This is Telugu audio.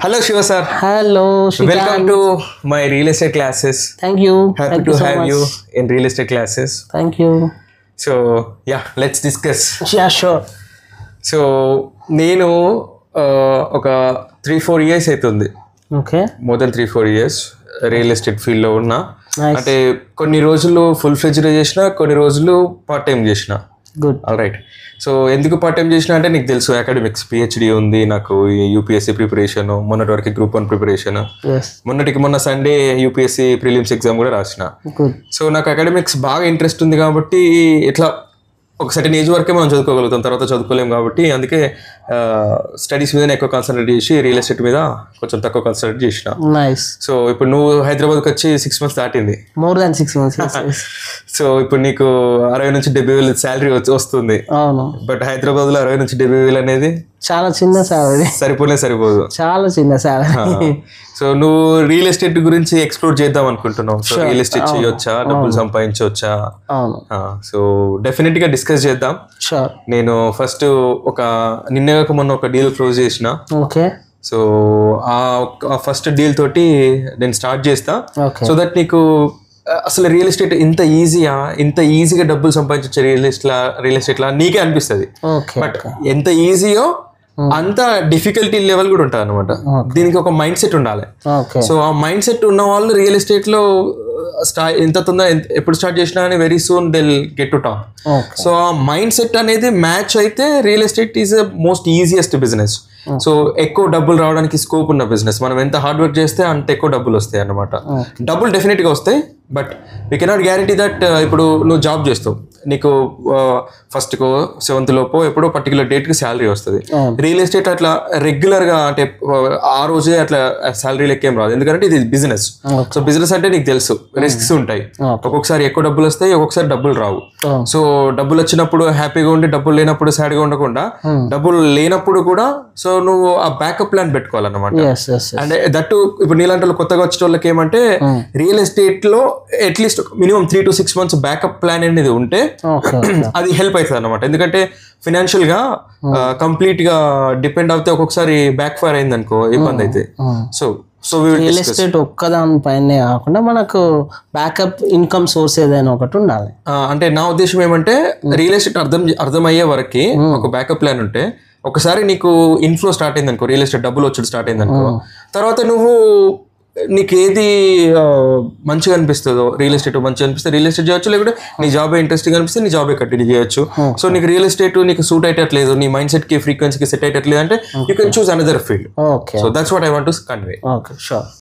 Hello, Shiva sir. Hello, Shrikant. Welcome to my real estate classes. Thank you. Happy to have you in real estate classes. Thank you. So, yeah, let's discuss. Yeah, sure. So, నేను ఒక 3-4 years అవుతుంది. Okay. More than 3-4 years real estate ఫీల్డ్లో ఉన్నా. అంటే కొన్ని రోజులు ఫుల్ ఫ్లెడ్జ్డ్ చేసిన, కొన్ని రోజులు పార్ట్ టైం చేసిన. గుడ్. All right. సో ఎందుకు పార్ట్ టైం చేసిన అంటే నీకు తెలుసు అకాడమిక్స్ పిహెచ్డి ఉంది నాకు, యూపీఎస్సీ ప్రిపరేషన్, మొన్నటి వరకు గ్రూప్ 1 ప్రిపరేషన్, మొన్న సండే యూపీఎస్సీ ప్రిలిమ్స్ ఎగ్జామ్ కూడా రాసిన. సో నాకు అకాడమిక్స్ బాగా ఇంట్రెస్ట్ ఉంది కాబట్టి ఇట్లా ఒక సర్టెన్ ఏజ్ వరకే మనం చదువుకోగలుగుతాం, తర్వాత చదువుకోలేం కాబట్టి అందుకే స్టడీస్ మీద ఎక్కువ కాన్సన్ట్రేట్ చేసి రియల్ ఎస్టేట్ మీద కొంచెం తక్కువ కాన్సన్ట్రేట్ చేసిన. సో ఇప్పుడు నువ్వు హైదరాబాద్కి వచ్చి 6 months దాటింది. More than 6 months. సో ఇప్పుడు నీకు 60,000 నుంచి 70,000 శాలరీ వస్తుంది. అవును. బట్ హైదరాబాద్ లో 60,000 నుంచి 70,000 అనేది చాలా చిన్న శాలరీ, సరిపోదు, చాలా చిన్న శాలరీ. సో నువ్వు రియల్ ఎస్టేట్ గురించి ఎక్స్ప్లోర్ చేద్దాం అనుకుంటున్నావు. సో రియల్ ఎస్టేట్ చేయొచ్చా, డబ్బులు సంపాదించవచ్చా? సో డెఫినెట్ గా డిస్కస్ చేద్దాం. నేను ఫస్ట్ నిన్న మొన్న ఒక డీల్ క్లోజ్ చేసిన. ఓకే. సో ఆ ఫస్ట్ డీల్ తోటి నేను స్టార్ట్ చేస్తా. సో దట్ నీకు అసలు రియల్ ఎస్టేట్ ఇంత ఈజీగా డబ్బులు సంపాదించవచ్చు రియల్ ఎస్టేట్ లా నీకే అనిపిస్తుంది. బట్ ఎంత ఈజీయో అంత డిఫికల్టీ లెవెల్ కూడా ఉంటుంది అనమాట. దీనికి ఒక మైండ్ సెట్ ఉండాలి. సో ఆ మైండ్ సెట్ ఉన్న వాళ్ళు రియల్ ఎస్టేట్ లో ఎప్పుడు స్టార్ట్ చేసినా అని very soon they get to top. So ఆ మైండ్ సెట్ అనేది మ్యాచ్ అయితే real estate is most easiest business. So ఎక్కువ డబ్బులు రావడానికి స్కోప్ ఉన్న బిజినెస్. మనం ఎంత హార్డ్ వర్క్ చేస్తే అంత ఎక్కువ డబ్బులు వస్తాయి అన్నమాట. డబ్బులు డెఫినెట్ గా వస్తాయి, but we cannot guarantee that. ఇప్పుడు నువ్వు జాబ్ చేస్తావు, నీకు 1st కో 7th లోపో ఎప్పుడో పర్టికులర్ డేట్కి శాలరీ వస్తుంది. రియల్ ఎస్టేట్ అట్లా రెగ్యులర్గా అంటే ఆ రోజే అట్లా శాలరీ లెక్కేం రాదు, ఎందుకంటే ఇది బిజినెస్. సో బిజినెస్ అంటే నీకు తెలుసు రిస్క్స్ ఉంటాయి. ఒక్కొక్కసారి ఎక్కువ డబ్బులు వస్తాయి, ఒక్కొక్కసారి డబ్బులు రావు. సో డబ్బులు వచ్చినప్పుడు హ్యాపీగా ఉండి డబ్బులు లేనప్పుడు సాడ్గా ఉండకుండా, డబ్బులు లేనప్పుడు కూడా సో నువ్వు ఆ బ్యాకప్ ప్లాన్ పెట్టుకోవాలన్నమాట. అంటే దట్టు ఇప్పుడు నీలాంటి వాళ్ళు కొత్తగా వచ్చే వాళ్ళకి ఏమంటే రియల్ ఎస్టేట్ లో at least minimum 3 to 6 months backup plan అనేది ఉంటే అది హెల్ప్ అవుతుంది అనమాట. ఎందుకంటే ఫైనాన్షియల్ గా కంప్లీట్ గా డిపెండ్ అవుతే ఒక్కొక్కసారి బ్యాక్ ఫైర్ అయింది అనుకో ఇబ్బంది అయితే. సో రియల్ ఎస్టేట్ ఒక్కదాని పైన కాకుండా మనకు బ్యాకప్ ఇన్కమ్ సోర్స్ ఏదైనా ఒకటి ఉండాలి. అంటే నా ఉద్దేశం ఏమంటే రియల్ ఎస్టేట్ అర్థమయ్యే వరకు ఒక బ్యాకప్ ప్లాన్ ఉంటే ఒకసారి నీకు ఇన్ఫ్లో స్టార్ట్ అయింది అనుకో, రియల్ ఎస్టేట్ డబ్బులు వచ్చి స్టార్ట్ అయింది అనుకో, తర్వాత నీకు ఏది మంచిగా అనిపిస్తుందో, రియల్ ఎస్టేట్ మంచిగా అనిపిస్తే రియల్ ఎస్టేట్ చేయొచ్చు, లేకుంటే నీ జాబ్ ఇంట్రెస్టింగ్ అనిపిస్తే నీ జాబే కంటిన్యూ చేయొచ్చు. సో నీకు రియల్ ఎస్టేట్ నీకు సూట్ అయ్యట్లేదు, నీ మైండ్ సెట్ కి ఫ్రీక్వెన్సీకి సెట్ అయ్యట్లేదు అంటే you can choose another field. So that's what I want to convey.